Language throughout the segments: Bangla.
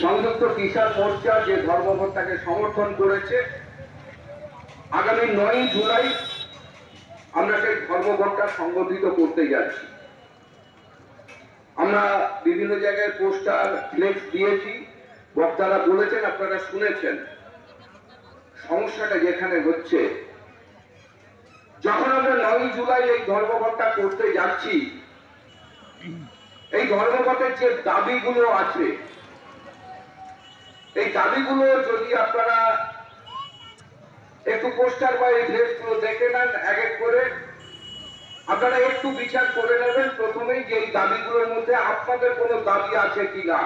সংযুক্ত কিষাণ মোর্চা যে ধর্মঘটটাকে সমর্থন করেছে, আগামী 9 জুলাই আমরা সেই ধর্মঘটটা সংগঠিত করতে যাচ্ছি। আমরা বিভিন্ন জায়গায় পোস্টার ফ্লেক্স দিয়েছি, বক্তারা বলেছেন, আপনারা শুনেছেন। সমস্যাটা যেখানে হচ্ছে, যখন আমরা 9 জুলাই এই ধর্মঘটটা করতে যাচ্ছি, এই ধর্মঘটের যে দাবিগুলো আছে, এই দাবিগুলো যদি আপনারা একটু পোস্টার বা এই ফ্লেক্সগুলো দেখে নেন এক এক করে, আপনারা একটু বিচার করে নেবেন প্রথমেই যে এই দাবিগুলোর মধ্যে আপনাদের কোনো দাবি আছে কিনা।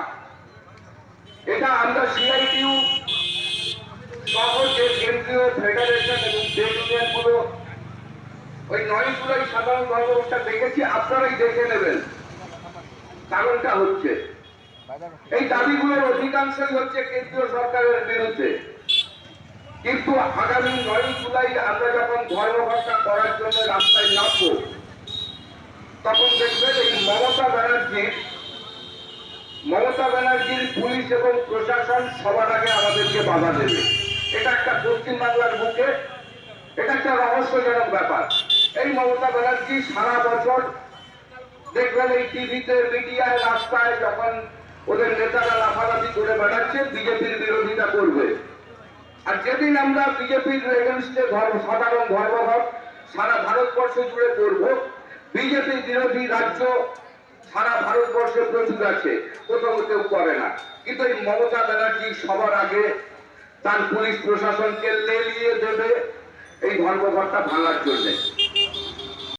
এটা আমরা সিআইটিইউ সহ যে কেন্দ্রীয় ফেডারেশন এবং ট্রেড ইউনিয়নগুলো ওই 9 জুলাই সাধারণ ধর্মঘটটা দেখেছি, আপনারাই দেখে নেবেন। কারণটা হচ্ছে এই দাবিগুলোর অধিকাংশই হচ্ছে কেন্দ্রীয় সরকারের বিরুদ্ধে, কিন্তু আগামী 9 জুলাই আমরা যখন ধর্মঘটটা করার জন্য রাস্তায় নামবো, তখন দেখবেন এই মমতা ব্যানার্জির পুলিশ এবং প্রশাসন সবার আগে আমাদেরকে বাধা দেবে। এটা একটা পশ্চিমবাংলার বুকে এটা একটা রহস্যজনক ব্যাপার। এই মমতা ব্যানার্জি সারা বছর দেখবেন এই টিভিতে, মিডিয়ায়, রাস্তায় যখন ওদের নেতারা লাফালাফি করে বেড়াচ্ছে, বিজেপির বিরোধিতা করবে। আর যেদিন আমরা বিজেপির এগেনস্টে সাধারণ ধর্মঘট সারা ভারতবর্ষ জুড়ে করব, বিজেপি বিরোধী রাজ্য সারা ভারতবর্ষে প্রচুর আছে, কোথাও কেউ করে না। কিন্তু এই মমতা ব্যানার্জি সবার আগে তার পুলিশ প্রশাসনকে লেলিয়ে দেবে এই ধর্মঘটটা ভাঙার জন্য।